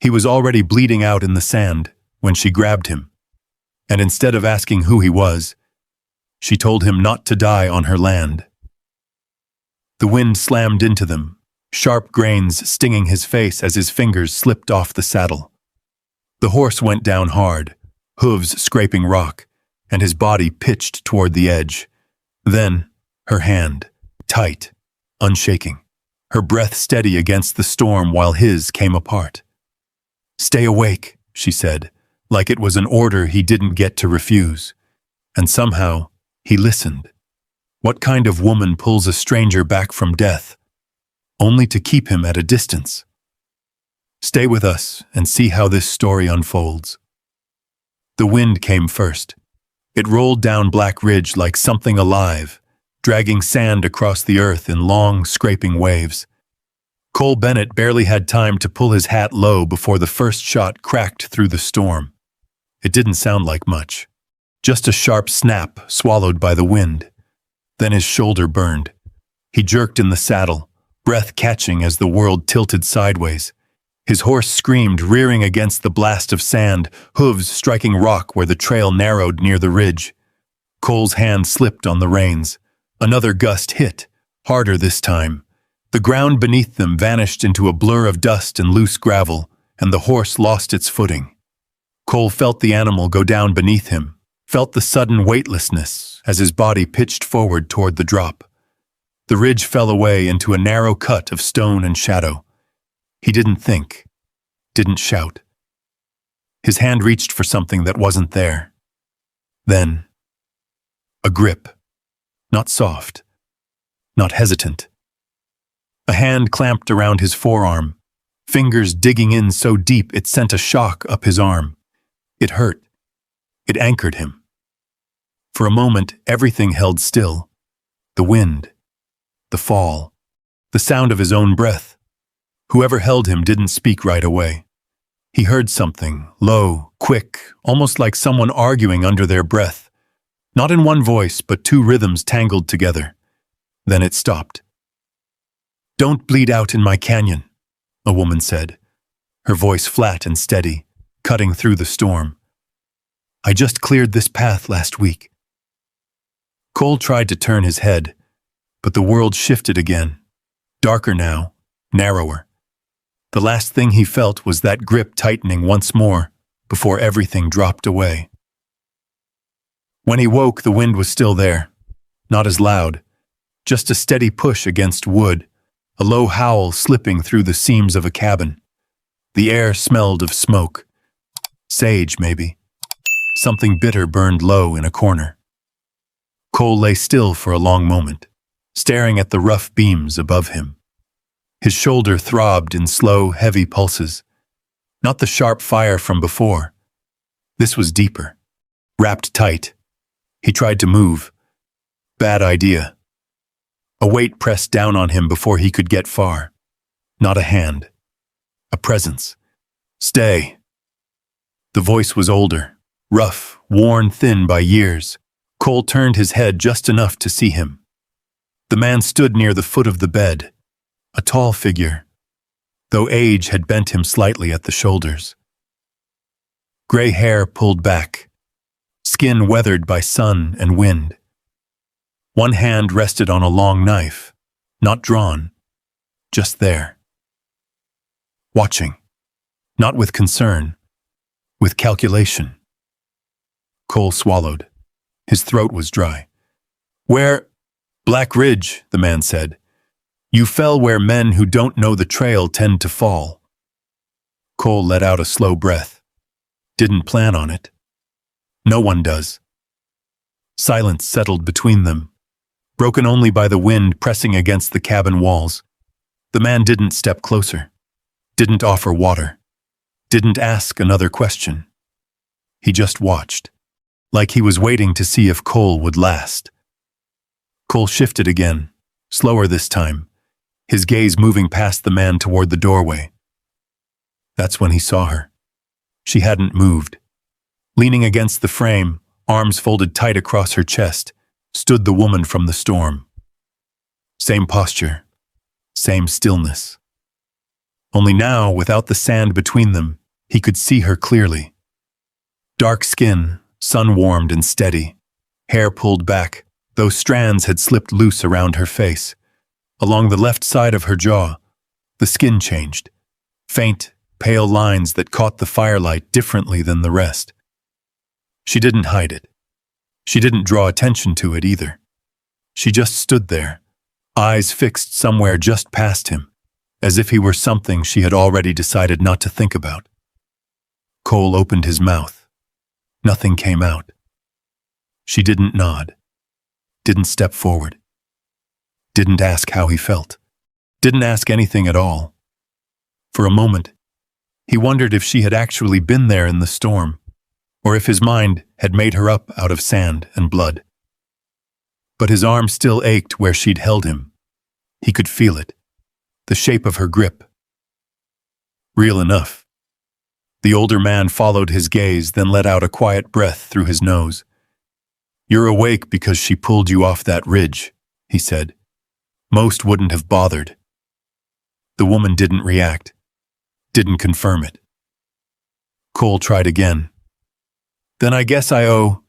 He was already bleeding out in the sand when she grabbed him, and instead of asking who he was, she told him not to die on her land. The wind slammed into them, sharp grains stinging his face as his fingers slipped off the saddle. The horse went down hard, hooves scraping rock, and his body pitched toward the edge. Then, her hand, tight, unshaking, her breath steady against the storm while his came apart. "Stay awake," she said, like it was an order he didn't get to refuse. And somehow, he listened. What kind of woman pulls a stranger back from death, only to keep him at a distance? Stay with us and see how this story unfolds. The wind came first. It rolled down Black Ridge like something alive, dragging sand across the earth in long, scraping waves. Cole Bennett barely had time to pull his hat low before the first shot cracked through the storm. It didn't sound like much. Just a sharp snap swallowed by the wind. Then his shoulder burned. He jerked in the saddle, breath catching as the world tilted sideways. His horse screamed, rearing against the blast of sand, hooves striking rock where the trail narrowed near the ridge. Cole's hand slipped on the reins. Another gust hit, harder this time. The ground beneath them vanished into a blur of dust and loose gravel, and the horse lost its footing. Cole felt the animal go down beneath him, felt the sudden weightlessness as his body pitched forward toward the drop. The ridge fell away into a narrow cut of stone and shadow. He didn't think, didn't shout. His hand reached for something that wasn't there. Then, a grip. Not soft, not hesitant. A hand clamped around his forearm, fingers digging in so deep it sent a shock up his arm. It hurt. It anchored him. For a moment, everything held still. The wind, the fall, the sound of his own breath. Whoever held him didn't speak right away. He heard something, low, quick, almost like someone arguing under their breath. Not in one voice, but two rhythms tangled together. Then it stopped. "Don't bleed out in my canyon," a woman said, her voice flat and steady, cutting through the storm. "I just cleared this path last week." Cole tried to turn his head, but the world shifted again, darker now, narrower. The last thing he felt was that grip tightening once more before everything dropped away. When he woke, the wind was still there, not as loud, just a steady push against wood, a low howl slipping through the seams of a cabin. The air smelled of smoke. Sage, maybe. Something bitter burned low in a corner. Cole lay still for a long moment, staring at the rough beams above him. His shoulder throbbed in slow, heavy pulses. Not the sharp fire from before. This was deeper, wrapped tight. He tried to move. Bad idea. A weight pressed down on him before he could get far. Not a hand. A presence. "Stay." The voice was older, rough, worn thin by years. Cole turned his head just enough to see him. The man stood near the foot of the bed, a tall figure, though age had bent him slightly at the shoulders. Gray hair pulled back, skin weathered by sun and wind. One hand rested on a long knife, not drawn, just there. Watching, not with concern, with calculation. Cole swallowed. His throat was dry. "Where?" "Black Ridge," the man said. "You fell where men who don't know the trail tend to fall." Cole let out a slow breath. Didn't plan on it. No one does. Silence settled between them, broken only by the wind pressing against the cabin walls. The man didn't step closer, didn't offer water, didn't ask another question. He just watched, like he was waiting to see if Cole would last. Cole shifted again, slower this time, his gaze moving past the man toward the doorway. That's when he saw her. She hadn't moved. Leaning against the frame, arms folded tight across her chest, stood the woman from the storm. Same posture, same stillness. Only now, without the sand between them, he could see her clearly. Dark skin, sun-warmed and steady, hair pulled back, though strands had slipped loose around her face. Along the left side of her jaw, the skin changed. Faint, pale lines that caught the firelight differently than the rest. She didn't hide it. She didn't draw attention to it either. She just stood there, eyes fixed somewhere just past him, as if he were something she had already decided not to think about. Cole opened his mouth. Nothing came out. She didn't nod, didn't step forward, didn't ask how he felt, didn't ask anything at all. For a moment, he wondered if she had actually been there in the storm, or if his mind had made her up out of sand and blood. But his arm still ached where she'd held him. He could feel it, the shape of her grip. Real enough. The older man followed his gaze, then let out a quiet breath through his nose. "You're awake because she pulled you off that ridge," he said. "Most wouldn't have bothered." The woman didn't react, didn't confirm it. Cole tried again. "Then I guess I owe—"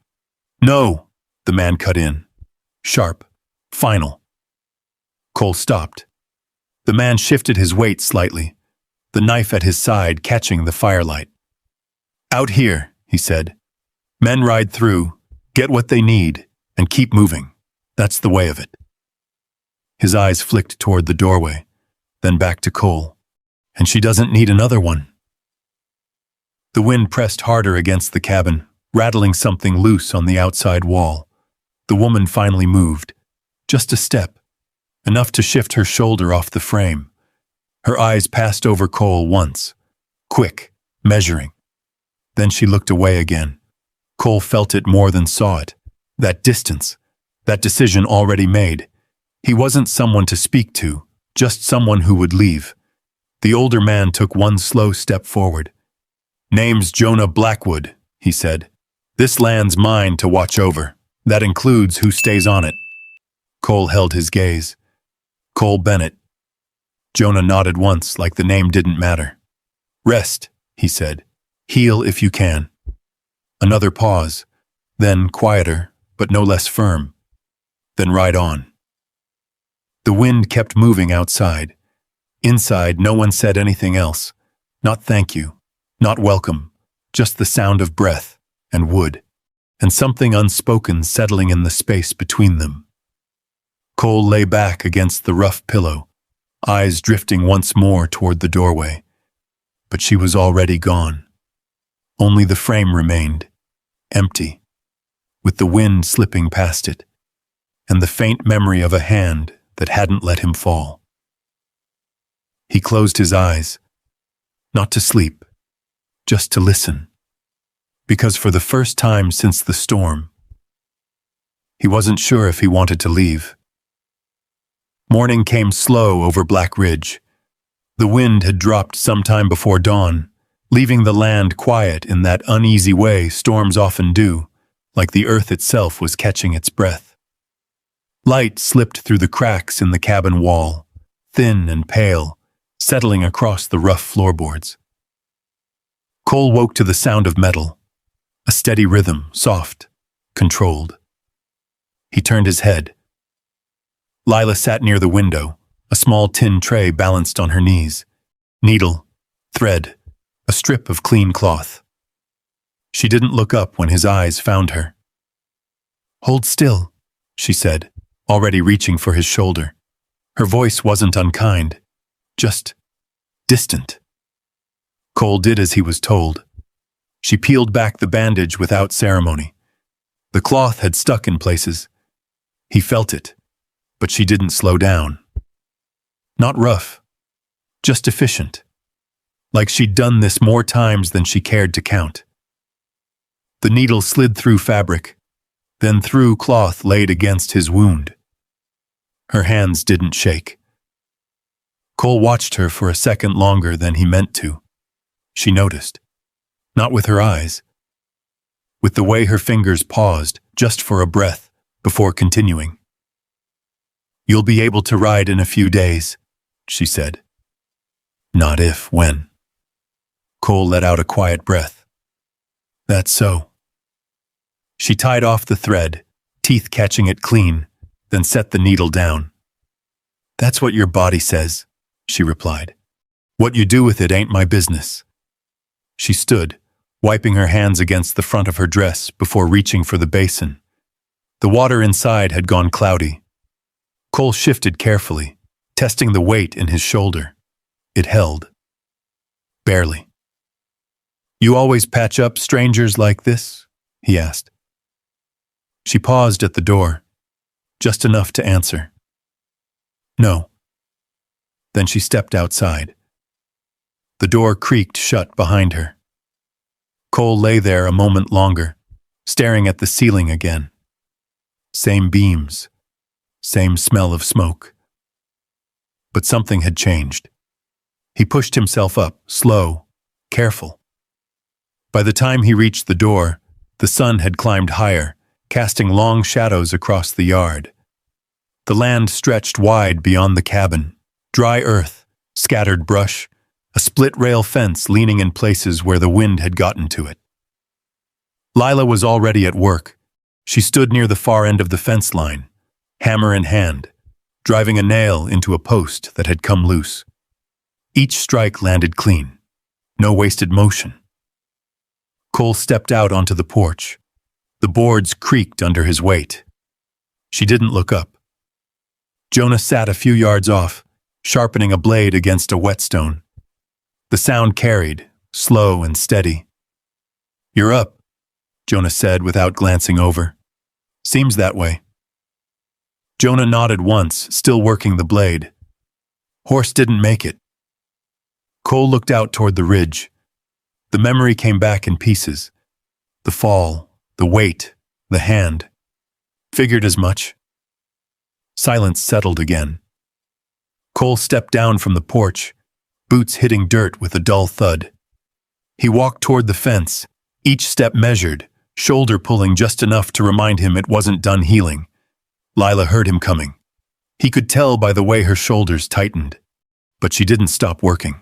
"No," the man cut in. Sharp, final. Cole stopped. The man shifted his weight slightly, the knife at his side catching the firelight. "Out here," he said. "Men ride through, get what they need, and keep moving. That's the way of it." His eyes flicked toward the doorway, then back to Cole. "And she doesn't need another one." The wind pressed harder against the cabin, rattling something loose on the outside wall. The woman finally moved. Just a step, enough to shift her shoulder off the frame. Her eyes passed over Cole once, quick, measuring. Then she looked away again. Cole felt it more than saw it. That distance, that decision already made. He wasn't someone to speak to, just someone who would leave. The older man took one slow step forward. "Name's Jonah Blackwood," he said. "This land's mine to watch over. That includes who stays on it." Cole held his gaze. "Cole Bennett." Jonah nodded once, like the name didn't matter. "Rest," he said. "Heal if you can." Another pause, then quieter, but no less firm. "Then ride on." The wind kept moving outside. Inside, no one said anything else. Not thank you, not welcome, just the sound of breath and wood, and something unspoken settling in the space between them. Cole lay back against the rough pillow, eyes drifting once more toward the doorway. But she was already gone. Only the frame remained, empty, with the wind slipping past it, and the faint memory of a hand that hadn't let him fall. He closed his eyes, not to sleep, just to listen. Because for the first time since the storm, he wasn't sure if he wanted to leave. Morning came slow over Black Ridge. The wind had dropped sometime before dawn, leaving the land quiet in that uneasy way storms often do, like the earth itself was catching its breath. Light slipped through the cracks in the cabin wall, thin and pale, settling across the rough floorboards. Cole woke to the sound of metal, a steady rhythm, soft, controlled. He turned his head. Lila sat near the window, a small tin tray balanced on her knees. Needle, thread, a strip of clean cloth. She didn't look up when his eyes found her. "Hold still," she said, already reaching for his shoulder. Her voice wasn't unkind, just distant. Cole did as he was told. She peeled back the bandage without ceremony. The cloth had stuck in places. He felt it, but she didn't slow down. Not rough, just efficient. Like she'd done this more times than she cared to count. The needle slid through fabric, then through cloth laid against his wound. Her hands didn't shake. Cole watched her for a second longer than he meant to. She noticed. Not with her eyes. With the way her fingers paused, just for a breath, before continuing. "You'll be able to ride in a few days," she said. Not if, when. Cole let out a quiet breath. That's so. She tied off the thread, teeth catching it clean, then set the needle down. That's what your body says, she replied. What you do with it ain't my business. She stood, wiping her hands against the front of her dress before reaching for the basin. The water inside had gone cloudy. Cole shifted carefully, testing the weight in his shoulder. It held. Barely. You always patch up strangers like this? He asked. She paused at the door, just enough to answer. No. Then she stepped outside. The door creaked shut behind her. Cole lay there a moment longer, staring at the ceiling again. Same beams, same smell of smoke. But something had changed. He pushed himself up, slow, careful. By the time he reached the door, the sun had climbed higher, casting long shadows across the yard. The land stretched wide beyond the cabin, dry earth, scattered brush, a split-rail fence leaning in places where the wind had gotten to it. Lila was already at work. She stood near the far end of the fence line, hammer in hand, driving a nail into a post that had come loose. Each strike landed clean, no wasted motion. Cole stepped out onto the porch. The boards creaked under his weight. She didn't look up. Jonah sat a few yards off, sharpening a blade against a whetstone. The sound carried, slow and steady. You're up, Jonah said without glancing over. Seems that way. Jonah nodded once, still working the blade. Horse didn't make it. Cole looked out toward the ridge. The memory came back in pieces. The fall, the weight, the hand. Figured as much. Silence settled again. Cole stepped down from the porch, boots hitting dirt with a dull thud. He walked toward the fence, each step measured, shoulder pulling just enough to remind him it wasn't done healing. Lila heard him coming. He could tell by the way her shoulders tightened, but she didn't stop working.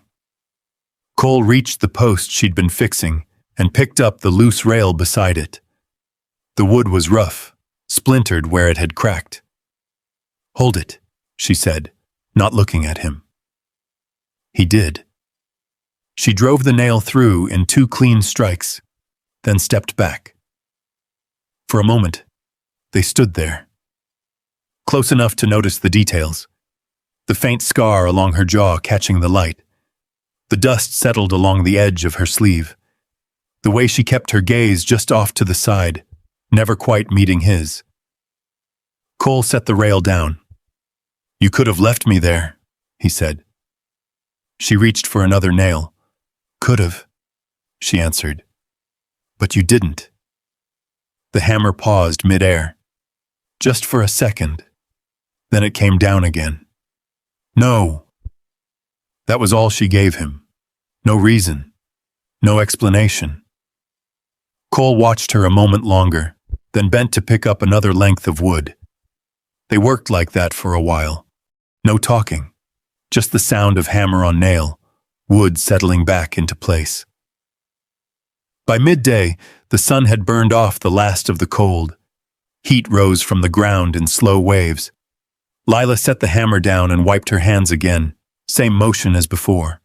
Cole reached the post she'd been fixing and picked up the loose rail beside it. The wood was rough, splintered where it had cracked. Hold it, she said, not looking at him. He did. She drove the nail through in 2 clean strikes, then stepped back. For a moment, they stood there. Close enough to notice the details. The faint scar along her jaw catching the light. The dust settled along the edge of her sleeve. The way she kept her gaze just off to the side, never quite meeting his. Cole set the rail down. You could have left me there, he said. She reached for another nail. Could have, she answered. But you didn't. The hammer paused mid-air. Just for a second. Then it came down again. No. That was all she gave him. No reason. No explanation. Cole watched her a moment longer, then bent to pick up another length of wood. They worked like that for a while. No talking. Just the sound of hammer on nail, wood settling back into place. By midday, the sun had burned off the last of the cold. Heat rose from the ground in slow waves. Lila set the hammer down and wiped her hands again, same motion as before.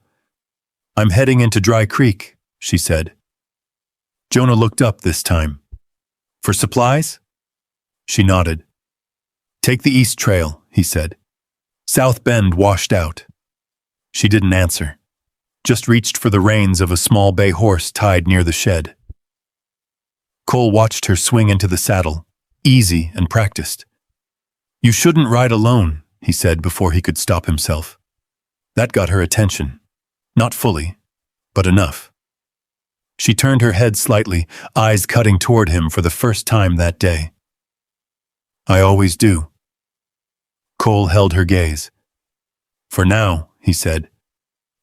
I'm heading into Dry Creek, she said. Jonah looked up this time. For supplies? She nodded. Take the East Trail, he said. South Bend washed out. She didn't answer, just reached for the reins of a small bay horse tied near the shed. Cole watched her swing into the saddle, easy and practiced. You shouldn't ride alone, he said before he could stop himself. That got her attention. Not fully, but enough. She turned her head slightly, eyes cutting toward him for the first time that day. I always do. Cole held her gaze. For now, he said,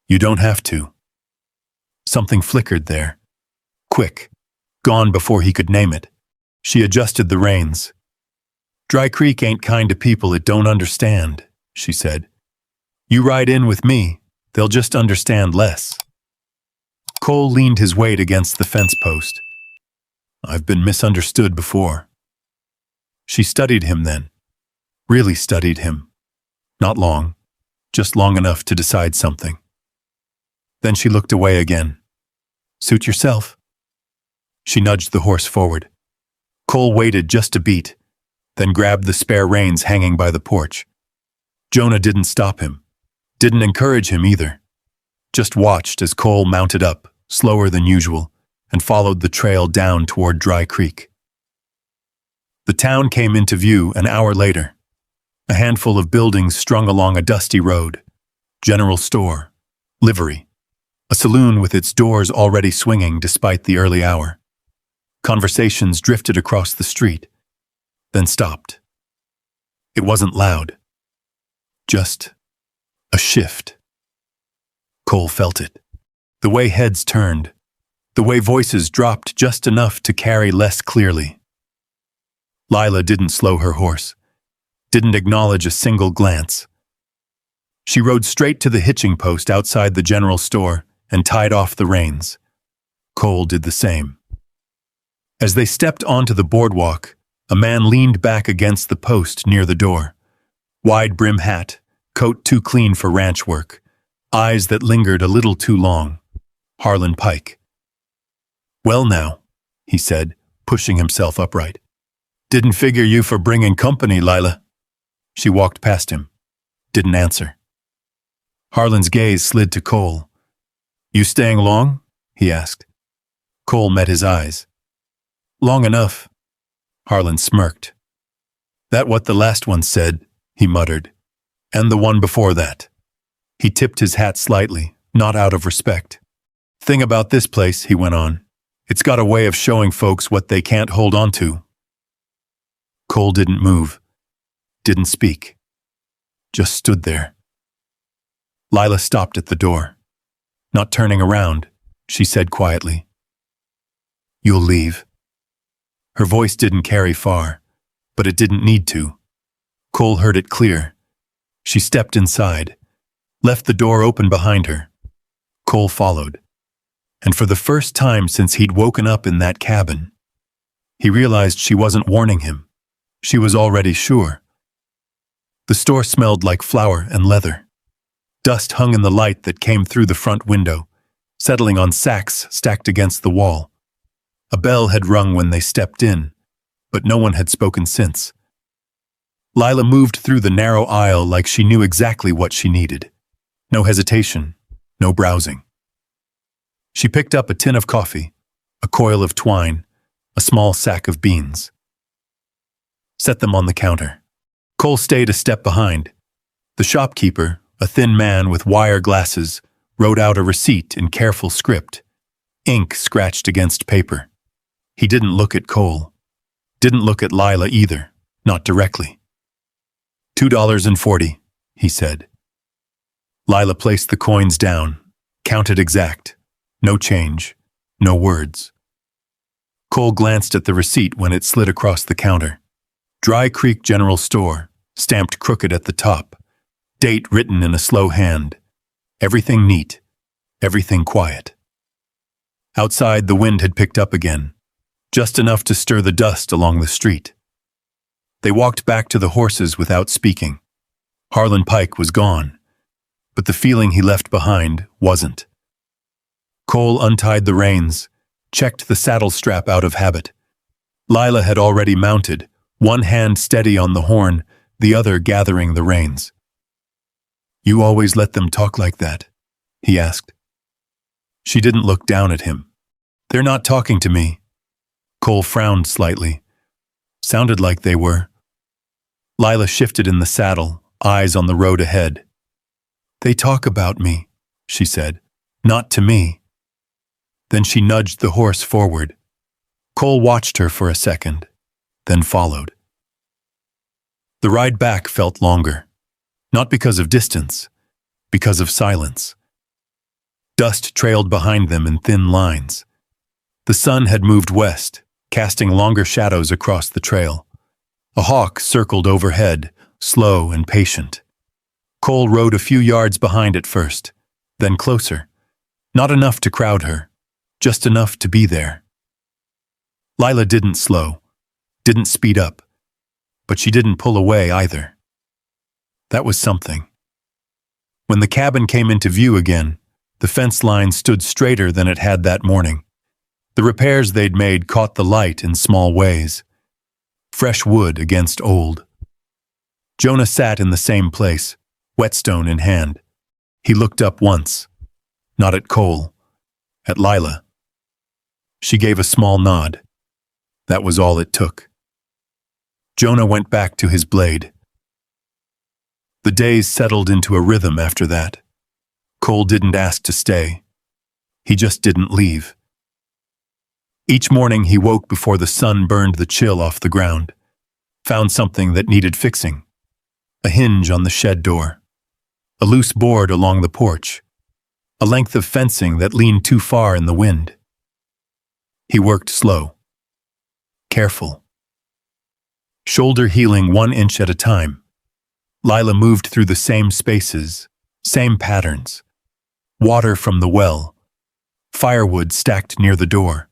you don't have to. Something flickered there. Quick, gone before he could name it. She adjusted the reins. Dry Creek ain't kind to people it don't understand, she said. You ride in with me, They'll just understand less. Cole leaned his weight against the fence post. I've been misunderstood before. She studied him then. Really studied him. Not long, just long enough to decide something. Then she looked away again. Suit yourself. She nudged the horse forward. Cole waited just a beat, then grabbed the spare reins hanging by the porch. Jonah didn't stop him, didn't encourage him either. Just watched as Cole mounted up, slower than usual, and followed the trail down toward Dry Creek. The town came into view an hour later. A handful of buildings strung along a dusty road. General store, livery, a saloon with its doors already swinging despite the early hour. Conversations drifted across the street, then stopped. It wasn't loud. Just a shift. Cole felt it. The way heads turned, the way voices dropped just enough to carry less clearly. Lila didn't slow her horse, didn't acknowledge a single glance. She rode straight to the hitching post outside the general store and tied off the reins. Cole did the same. As they stepped onto the boardwalk, a man leaned back against the post near the door. Wide brim hat, coat too clean for ranch work, eyes that lingered a little too long. Harlan Pike. Well now, he said, pushing himself upright. Didn't figure you for bringing company, Lila. She walked past him. Didn't answer. Harlan's gaze slid to Cole. You staying long? He asked. Cole met his eyes. Long enough. Harlan smirked. That what the last one said, he muttered. And the one before that. He tipped his hat slightly, not out of respect. Thing about this place, he went on. It's got a way of showing folks what they can't hold on to. Cole didn't move, didn't speak, just stood there. Lila stopped at the door. Not turning around, she said quietly, You'll leave. Her voice didn't carry far, but it didn't need to. Cole heard it clear. She stepped inside, left the door open behind her. Cole followed. And for the first time since he'd woken up in that cabin, he realized she wasn't warning him. She was already sure. The store smelled like flour and leather. Dust hung in the light that came through the front window, settling on sacks stacked against the wall. A bell had rung when they stepped in, but no one had spoken since. Lila moved through the narrow aisle like she knew exactly what she needed. No hesitation, no browsing. She picked up a tin of coffee, a coil of twine, a small sack of beans. Set them on the counter. Cole stayed a step behind. The shopkeeper, a thin man with wire glasses, wrote out a receipt in careful script, ink scratched against paper. He didn't look at Cole. Didn't look at Lila either, not directly. $2.40, he said. Lila placed the coins down, counted exact. No change, no words. Cole glanced at the receipt when it slid across the counter. Dry Creek General Store, stamped crooked at the top. Date written in a slow hand. Everything neat, everything quiet. Outside, the wind had picked up again, just enough to stir the dust along the street. They walked back to the horses without speaking. Harlan Pike was gone, but the feeling he left behind wasn't. Cole untied the reins, checked the saddle strap out of habit. Lila had already mounted, one hand steady on the horn, the other gathering the reins. You always let them talk like that? He asked. She didn't look down at him. They're not talking to me. Cole frowned slightly. Sounded like they were. Lila shifted in the saddle, eyes on the road ahead. They talk about me, she said. Not to me. Then she nudged the horse forward. Cole watched her for a second, then followed. The ride back felt longer, not because of distance, because of silence. Dust trailed behind them in thin lines. The sun had moved west, casting longer shadows across the trail. A hawk circled overhead, slow and patient. Cole rode a few yards behind it first, then closer. Not enough to crowd her, just enough to be there. Lila didn't slow, didn't speed up, but she didn't pull away either. That was something. When the cabin came into view again, the fence line stood straighter than it had that morning. The repairs they'd made caught the light in small ways. Fresh wood against old. Jonah sat in the same place, whetstone in hand. He looked up once, not at Cole, at Lila. She gave a small nod. That was all it took. Jonah went back to his blade. The days settled into a rhythm after that. Cole didn't ask to stay. He just didn't leave. Each morning he woke before the sun burned the chill off the ground. Found something that needed fixing. A hinge on the shed door. A loose board along the porch. A length of fencing that leaned too far in the wind. He worked slow. Careful. Shoulder healing 1 inch at a time. Lila moved through the same spaces, same patterns. Water from the well. Firewood stacked near the door.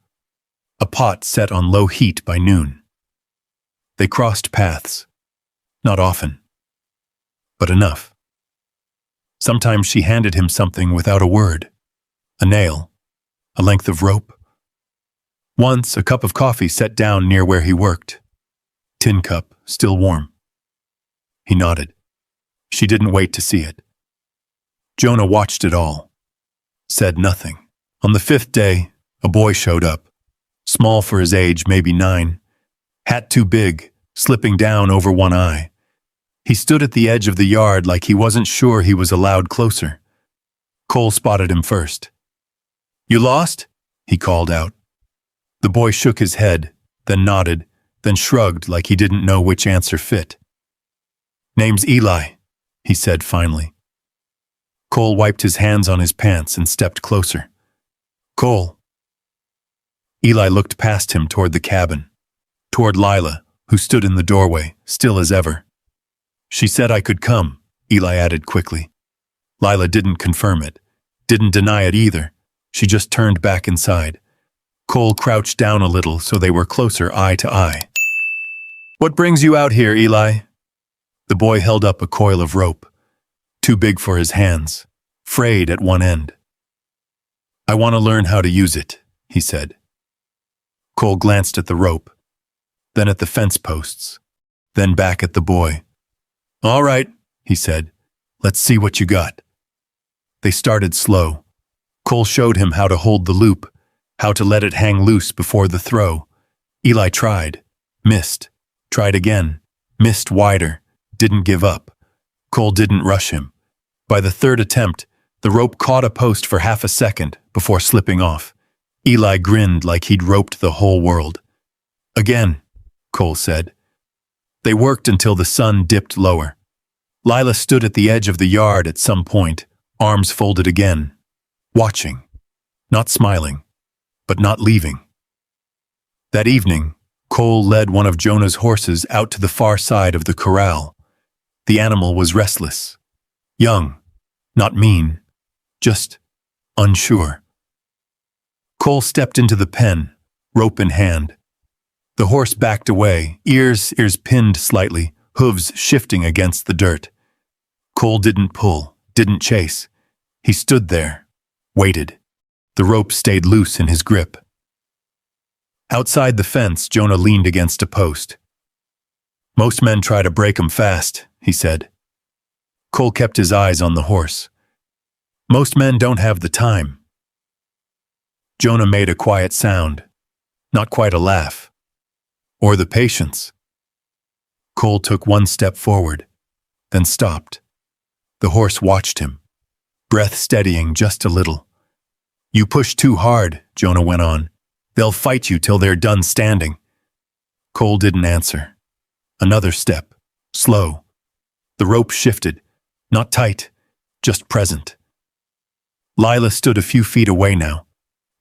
A pot set on low heat by noon. They crossed paths. Not often. But enough. Sometimes she handed him something without a word. A nail. A length of rope. Once, a cup of coffee set down near where he worked. Tin cup, still warm. He nodded. She didn't wait to see it. Jonah watched it all. Said nothing. On the 5th day, a boy showed up. Small for his age, maybe 9. Hat too big, slipping down over one eye. He stood at the edge of the yard like he wasn't sure he was allowed closer. Cole spotted him first. "You lost?" he called out. The boy shook his head, then nodded, then shrugged like he didn't know which answer fit. "Name's Eli," he said finally. Cole wiped his hands on his pants and stepped closer. "Cole." Eli looked past him toward the cabin, toward Lila, who stood in the doorway, still as ever. "She said I could come," Eli added quickly. Lila didn't confirm it, didn't deny it either. She just turned back inside. Cole crouched down a little so they were closer eye to eye. "What brings you out here, Eli?" The boy held up a coil of rope, too big for his hands, frayed at one end. "I want to learn how to use it," he said. Cole glanced at the rope, then at the fence posts, then back at the boy. "All right," he said. "Let's see what you got." They started slow. Cole showed him how to hold the loop, how to let it hang loose before the throw. Eli tried, missed, tried again, missed wider, didn't give up. Cole didn't rush him. By the 3rd attempt, the rope caught a post for half a second before slipping off. Eli grinned like he'd roped the whole world. "Again," Cole said. They worked until the sun dipped lower. Lila stood at the edge of the yard at some point, arms folded again, watching, not smiling, but not leaving. That evening, Cole led one of Jonah's horses out to the far side of the corral. The animal was restless, young, not mean, just unsure. Cole stepped into the pen, rope in hand. The horse backed away, ears pinned slightly, hooves shifting against the dirt. Cole didn't pull, didn't chase. He stood there, waited. The rope stayed loose in his grip. Outside the fence, Jonah leaned against a post. "Most men try to break 'em fast," he said. Cole kept his eyes on the horse. "Most men don't have the time." Jonah made a quiet sound, not quite a laugh. "Or the patience." Cole took one step forward, then stopped. The horse watched him, breath steadying just a little. "You push too hard," Jonah went on. "They'll fight you till they're done standing." Cole didn't answer. Another step, slow. The rope shifted, not tight, just present. Lila stood a few feet away now,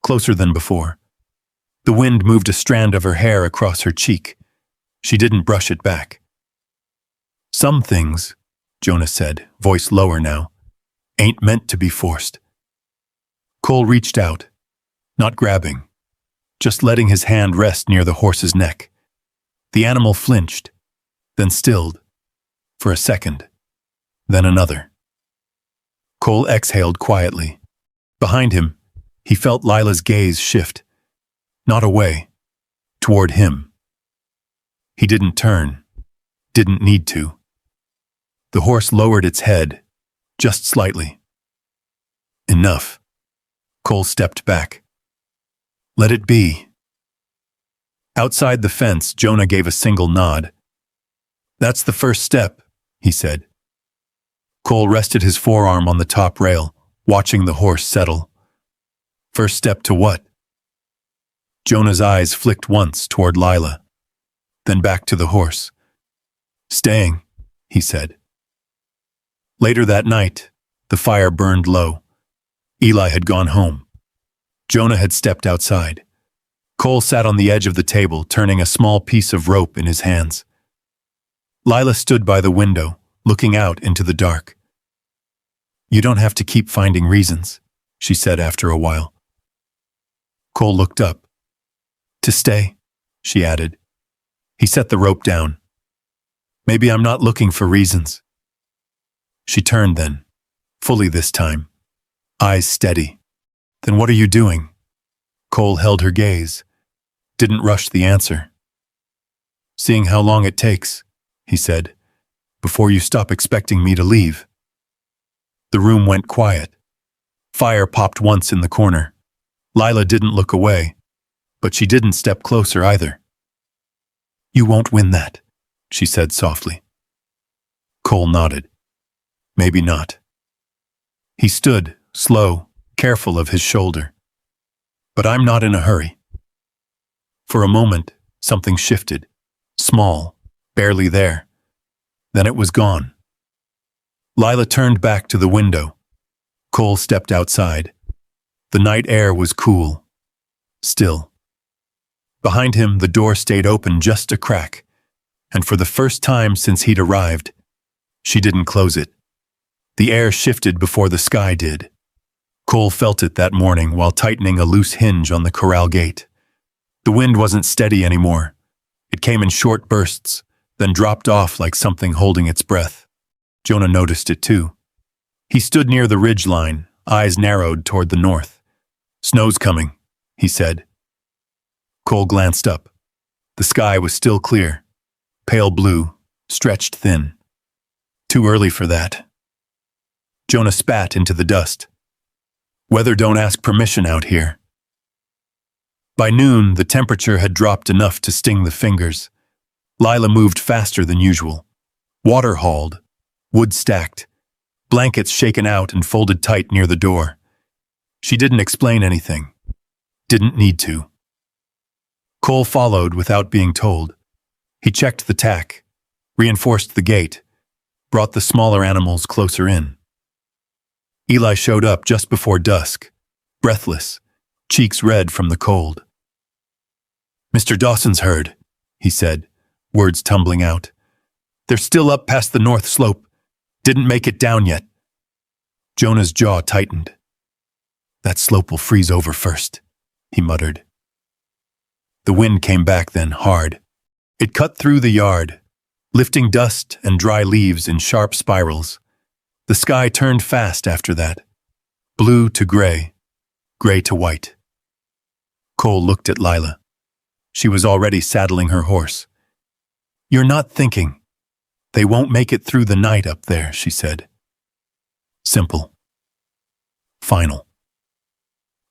closer than before. The wind moved a strand of her hair across her cheek. She didn't brush it back. "Some things," Jonah said, voice lower now, "ain't meant to be forced." Cole reached out, not grabbing, just letting his hand rest near the horse's neck. The animal flinched, then stilled, for a second, then another. Cole exhaled quietly. Behind him, he felt Lila's gaze shift, not away, toward him. He didn't turn, didn't need to. The horse lowered its head, just slightly. Enough. Cole stepped back. Let it be. Outside the fence, Jonah gave a single nod. That's the first step, he said. Cole rested his forearm on the top rail, watching the horse settle. First step to what? Jonah's eyes flicked once toward Lila, then back to the horse. Staying, he said. Later that night, the fire burned low. Eli had gone home. Jonah had stepped outside. Cole sat on the edge of the table, turning a small piece of rope in his hands. Lila stood by the window, looking out into the dark. You don't have to keep finding reasons, she said after a while. Cole looked up. To stay, she added. He set the rope down. Maybe I'm not looking for reasons. She turned then, fully this time, eyes steady. Then what are you doing? Cole held her gaze, didn't rush the answer. Seeing how long it takes, he said, before you stop expecting me to leave. The room went quiet. Fire popped once in the corner. Lila didn't look away, but she didn't step closer either. You won't win that, she said softly. Cole nodded. Maybe not. He stood, slow, careful of his shoulder. But I'm not in a hurry. For a moment, something shifted, small, barely there. Then it was gone. Lila turned back to the window. Cole stepped outside. The night air was cool, still. Behind him, the door stayed open just a crack, and for the first time since he'd arrived, she didn't close it. The air shifted before the sky did. Cole felt it that morning while tightening a loose hinge on the corral gate. The wind wasn't steady anymore. It came in short bursts, then dropped off like something holding its breath. Jonah noticed it too. He stood near the ridge line, eyes narrowed toward the north. Snow's coming, he said. Cole glanced up. The sky was still clear, pale blue, stretched thin. Too early for that. Jonah spat into the dust. Weather don't ask permission out here. By noon, the temperature had dropped enough to sting the fingers. Lila moved faster than usual. Water hauled, wood stacked, blankets shaken out and folded tight near the door. She didn't explain anything. Didn't need to. Cole followed without being told. He checked the tack, reinforced the gate, brought the smaller animals closer in. Eli showed up just before dusk, breathless, cheeks red from the cold. Mr. Dawson's herd, he said, words tumbling out. They're still up past the north slope. Didn't make it down yet. Jonah's jaw tightened. That slope will freeze over first, he muttered. The wind came back then, hard. It cut through the yard, lifting dust and dry leaves in sharp spirals. The sky turned fast after that, blue to gray, gray to white. Cole looked at Lila. She was already saddling her horse. You're not thinking. They won't make it through the night up there, she said. Simple. Final.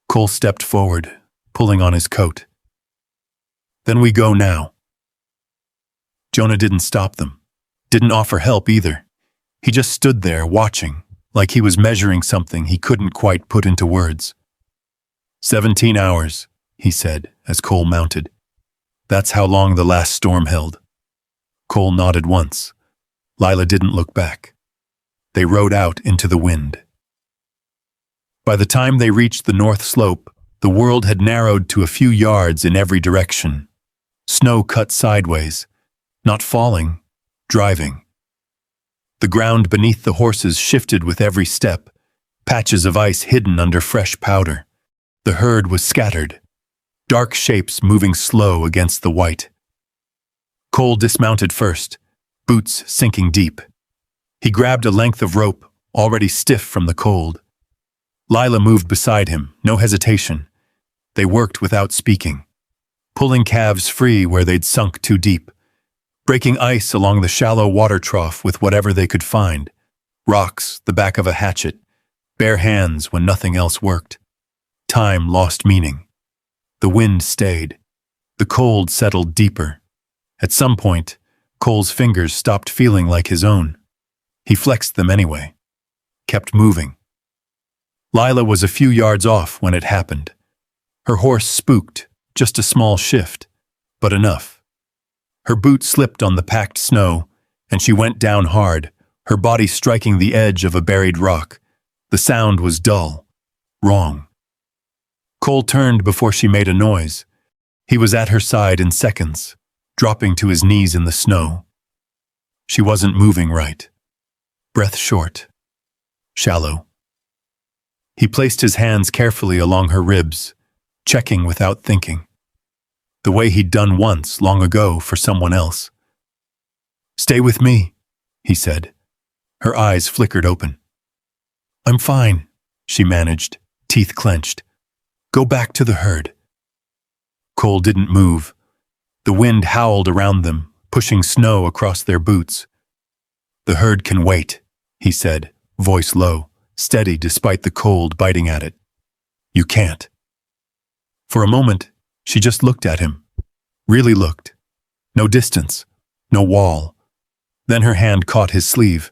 Cole stepped forward, pulling on his coat. Then we go now. Jonah didn't stop them, didn't offer help either. He just stood there watching, like he was measuring something he couldn't quite put into words. 17 hours, he said as Cole mounted. That's how long the last storm held. Cole nodded once. Lila didn't look back. They rode out into the wind. By the time they reached the north slope, the world had narrowed to a few yards in every direction. Snow cut sideways, not falling, driving. The ground beneath the horses shifted with every step, patches of ice hidden under fresh powder. The herd was scattered, dark shapes moving slow against the white. Cole dismounted first, boots sinking deep. He grabbed a length of rope, already stiff from the cold. Lila moved beside him, no hesitation. They worked without speaking, pulling calves free where they'd sunk too deep, breaking ice along the shallow water trough with whatever they could find. Rocks, the back of a hatchet, bare hands when nothing else worked. Time lost meaning. The wind stayed. The cold settled deeper. At some point, Cole's fingers stopped feeling like his own. He flexed them anyway, kept moving. Lila was a few yards off when it happened. Her horse spooked, just a small shift, but enough. Her boot slipped on the packed snow, and she went down hard, her body striking the edge of a buried rock. The sound was dull, wrong. Cole turned before she made a noise. He was at her side in seconds, dropping to his knees in the snow. She wasn't moving right. Breath short, shallow. He placed his hands carefully along her ribs, checking without thinking, the way he'd done once long ago for someone else. "Stay with me," he said. Her eyes flickered open. "I'm fine," she managed, teeth clenched. "Go back to the herd." Cole didn't move. The wind howled around them, pushing snow across their boots. "The herd can wait," he said, voice low, steady despite the cold biting at it. "You can't." For a moment, she just looked at him. Really looked. No distance, no wall. Then her hand caught his sleeve,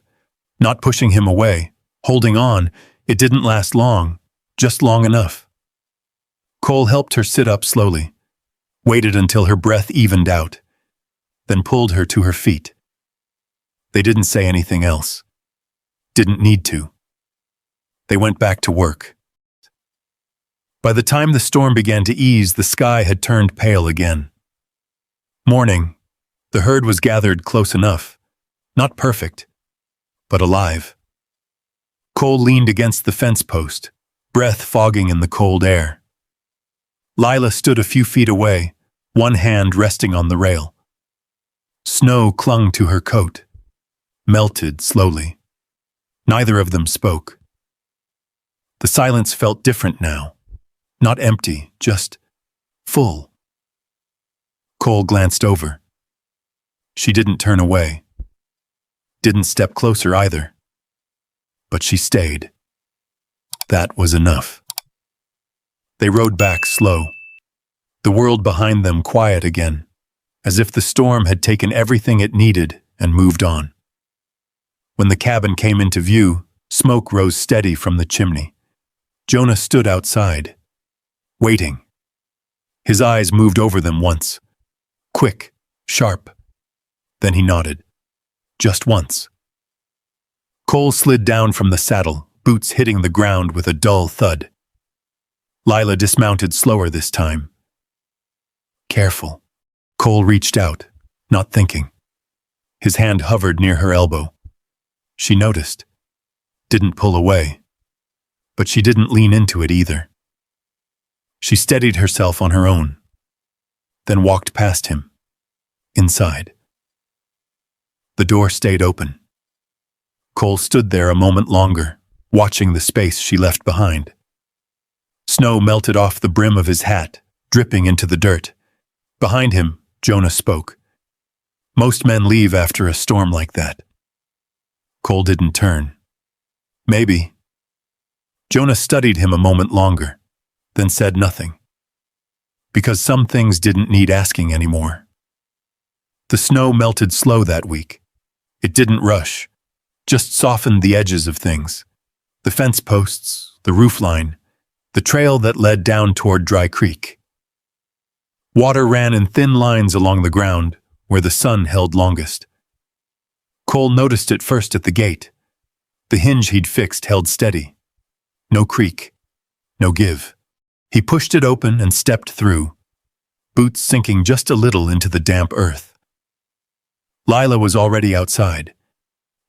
not pushing him away, holding on. It didn't last long, just long enough. Cole helped her sit up slowly, waited until her breath evened out, then pulled her to her feet. They didn't say anything else. Didn't need to. They went back to work. By the time the storm began to ease, the sky had turned pale again. Morning. The herd was gathered close enough. Not perfect, but alive. Cole leaned against the fence post, breath fogging in the cold air. Lila stood a few feet away, one hand resting on the rail. Snow clung to her coat, melted slowly. Neither of them spoke. The silence felt different now. Not empty, just full. Cole glanced over. She didn't turn away. Didn't step closer either. But she stayed. That was enough. They rode back slow, the world behind them quiet again, as if the storm had taken everything it needed and moved on. When the cabin came into view, smoke rose steady from the chimney. Jonah stood outside, waiting. His eyes moved over them once. Quick, sharp. Then he nodded. Just once. Cole slid down from the saddle, boots hitting the ground with a dull thud. Lila dismounted slower this time. Careful. Cole reached out, not thinking. His hand hovered near her elbow. She noticed. Didn't pull away. But she didn't lean into it either. She steadied herself on her own, then walked past him, inside. The door stayed open. Cole stood there a moment longer, watching the space she left behind. Snow melted off the brim of his hat, dripping into the dirt. Behind him, Jonah spoke. Most men leave after a storm like that. Cole didn't turn. Maybe. Jonah studied him a moment longer, then said nothing. Because some things didn't need asking anymore. The snow melted slow that week. It didn't rush, just softened the edges of things. The fence posts, the roofline, the trail that led down toward Dry Creek. Water ran in thin lines along the ground, where the sun held longest. Cole noticed it first at the gate. The hinge he'd fixed held steady. No creak, no give. He pushed it open and stepped through, boots sinking just a little into the damp earth. Lila was already outside.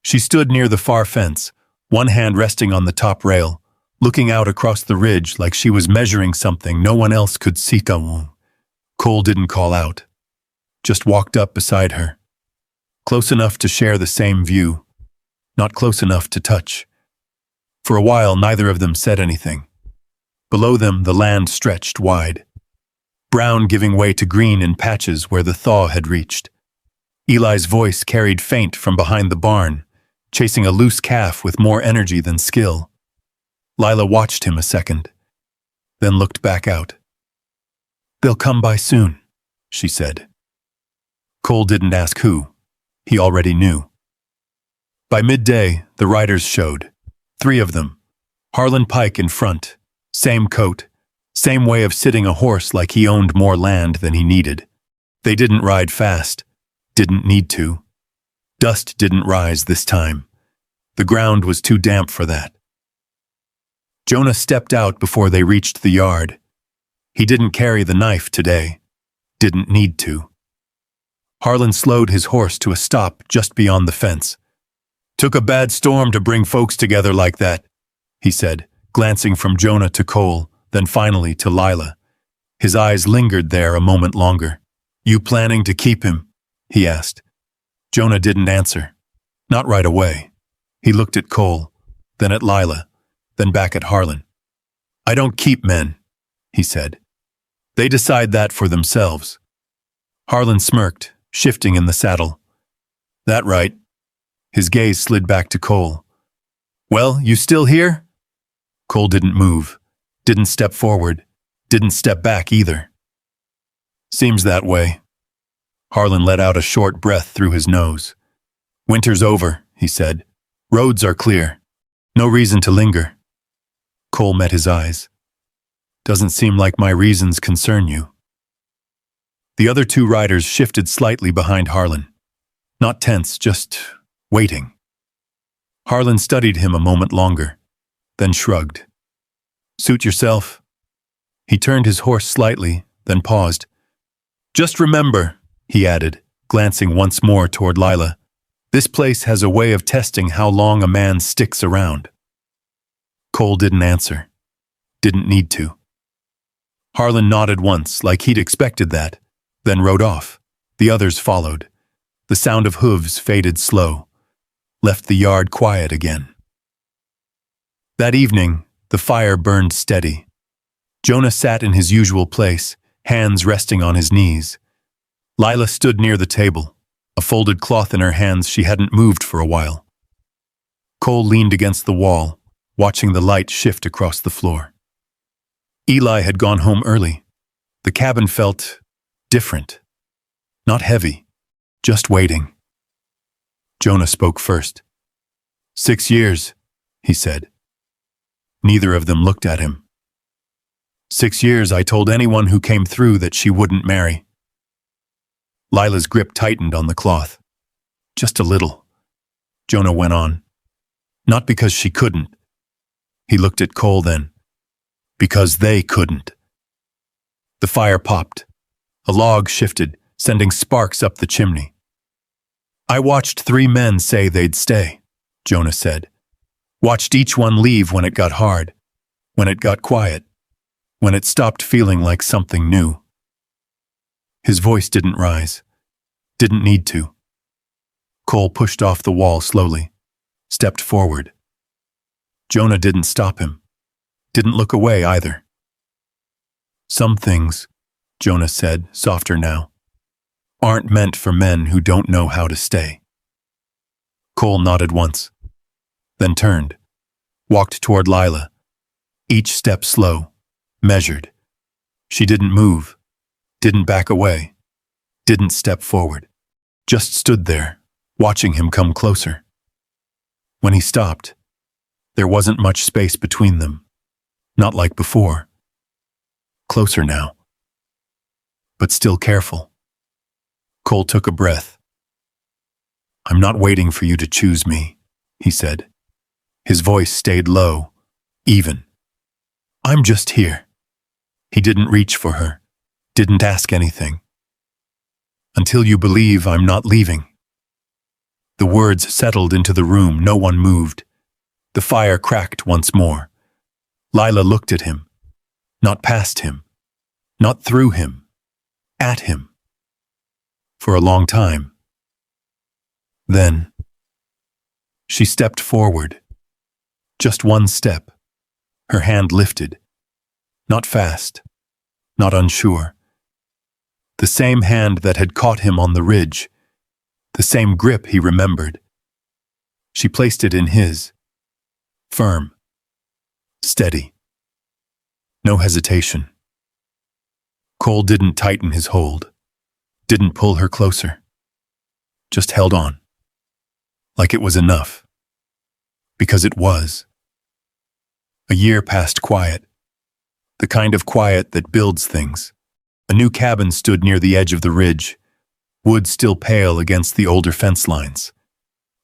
She stood near the far fence, one hand resting on the top rail, looking out across the ridge like she was measuring something no one else could see. Cole didn't call out, just walked up beside her. Close enough to share the same view, not close enough to touch. For a while, neither of them said anything. Below them, the land stretched wide, brown giving way to green in patches where the thaw had reached. Eli's voice carried faint from behind the barn, chasing a loose calf with more energy than skill. Lila watched him a second, then looked back out. "They'll come by soon," she said. Cole didn't ask who. He already knew. By midday, the riders showed. 3 of them. Harlan Pike in front. Same coat. Same way of sitting a horse like he owned more land than he needed. They didn't ride fast. Didn't need to. Dust didn't rise this time. The ground was too damp for that. Jonah stepped out before they reached the yard. He didn't carry the knife today. Didn't need to. Harlan slowed his horse to a stop just beyond the fence. "Took a bad storm to bring folks together like that," he said, glancing from Jonah to Cole, then finally to Lila. His eyes lingered there a moment longer. "You planning to keep him?" he asked. Jonah didn't answer. Not right away. He looked at Cole, then at Lila, then back at Harlan. "I don't keep men," he said. "They decide that for themselves." Harlan smirked, shifting in the saddle. "That right." His gaze slid back to Cole. "Well, you still here?" Cole didn't move, didn't step forward, didn't step back either. "Seems that way." Harlan let out a short breath through his nose. "Winter's over," he said. "Roads are clear. No reason to linger." Cole met his eyes. "Doesn't seem like my reasons concern you." The other 2 riders shifted slightly behind Harlan. Not tense, just waiting. Harlan studied him a moment longer, then shrugged. "Suit yourself." He turned his horse slightly, then paused. "Just remember," he added, glancing once more toward Lila, "this place has a way of testing how long a man sticks around." Cole didn't answer. Didn't need to. Harlan nodded once, like he'd expected that, then rode off. The others followed. The sound of hooves faded slow, left the yard quiet again. That evening, the fire burned steady. Jonah sat in his usual place, hands resting on his knees. Lila stood near the table, a folded cloth in her hands she hadn't moved for a while. Cole leaned against the wall, watching the light shift across the floor. Eli had gone home early. The cabin felt different. Not heavy, just waiting. Jonah spoke first. 6 years, he said. Neither of them looked at him. 6 years I told anyone who came through that she wouldn't marry. Lila's grip tightened on the cloth. Just a little. Jonah went on. Not because she couldn't. He looked at Cole then. Because they couldn't. The fire popped. A log shifted, sending sparks up the chimney. I watched 3 men say they'd stay, Jonah said. Watched each one leave when it got hard, when it got quiet, when it stopped feeling like something new. His voice didn't rise. Didn't need to. Cole pushed off the wall slowly, stepped forward. Jonah didn't stop him. Didn't look away either. Some things, Jonah said, softer now, aren't meant for men who don't know how to stay. Cole nodded once, then turned, walked toward Lila, each step slow, measured. She didn't move, didn't back away, didn't step forward, just stood there, watching him come closer. When he stopped, there wasn't much space between them, not like before. Closer now, but still careful. Cole took a breath. I'm not waiting for you to choose me, he said. His voice stayed low, even. I'm just here. He didn't reach for her, didn't ask anything. Until you believe I'm not leaving. The words settled into the room, no one moved. The fire cracked once more. Lila looked at him, not past him, not through him, at him. For a long time. Then, she stepped forward. Just one step. Her hand lifted. Not fast, not unsure. The same hand that had caught him on the ridge, the same grip he remembered. She placed it in his. Firm. Steady. No hesitation. Cole didn't tighten his hold, didn't pull her closer. Just held on. Like it was enough. Because it was. A year passed quiet. The kind of quiet that builds things. A new cabin stood near the edge of the ridge, wood still pale against the older fence lines.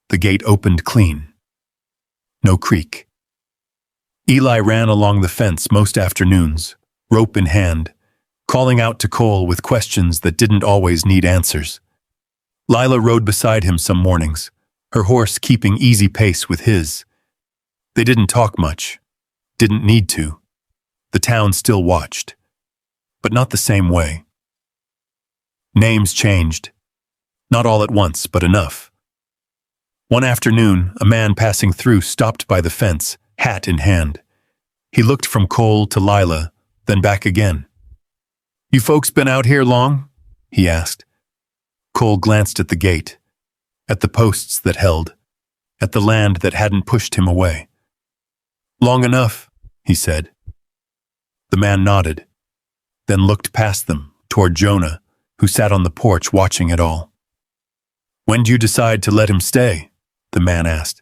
The gate opened clean. No creak. Eli ran along the fence most afternoons, rope in hand, calling out to Cole with questions that didn't always need answers. Lila rode beside him some mornings, her horse keeping easy pace with his. They didn't talk much, didn't need to. The town still watched, but not the same way. Names changed, not all at once, but enough. One afternoon, a man passing through stopped by the fence, hat in hand. He looked from Cole to Lila, then back again. "You folks been out here long?" he asked. Cole glanced at the gate, at the posts that held, at the land that hadn't pushed him away. "Long enough," he said. The man nodded, then looked past them, toward Jonah, who sat on the porch watching it all. "When'd you decide to let him stay?" the man asked.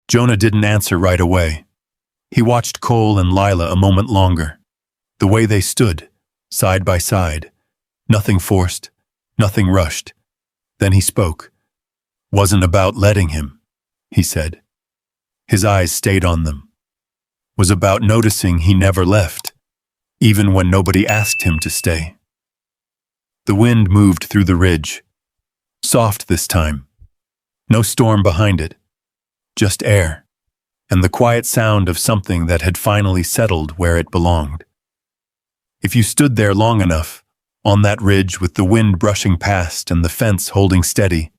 Jonah didn't answer right away. He watched Cole and Lila a moment longer, the way they stood, side by side, nothing forced, nothing rushed. Then he spoke. "Wasn't about letting him," he said. His eyes stayed on them. "Was about noticing he never left, even when nobody asked him to stay." The wind moved through the ridge. Soft this time. No storm behind it. Just air, and the quiet sound of something that had finally settled where it belonged. If you stood there long enough, on that ridge with the wind brushing past and the fence holding steady,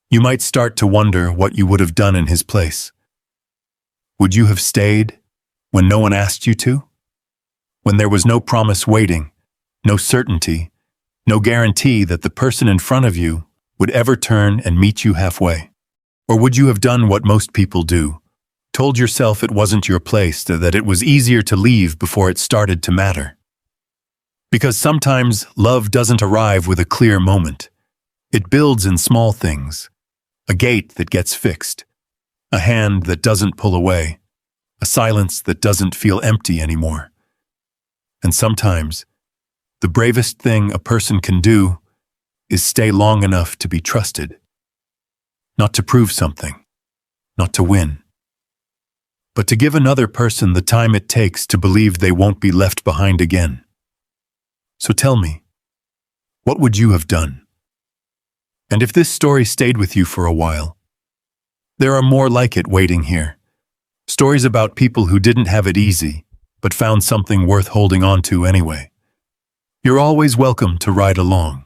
you might start to wonder what you would have done in his place. Would you have stayed when no one asked you to? When there was no promise waiting, no certainty, no guarantee that the person in front of you would ever turn and meet you halfway? Or would you have done what most people do, told yourself it wasn't your place, that it was easier to leave before it started to matter? Because sometimes love doesn't arrive with a clear moment. It builds in small things. A gate that gets fixed, a hand that doesn't pull away, a silence that doesn't feel empty anymore. And sometimes, the bravest thing a person can do is stay long enough to be trusted. Not to prove something, not to win, but to give another person the time it takes to believe they won't be left behind again. So tell me, what would you have done? And if this story stayed with you for a while, there are more like it waiting here. Stories about people who didn't have it easy, but found something worth holding on to anyway. You're always welcome to ride along.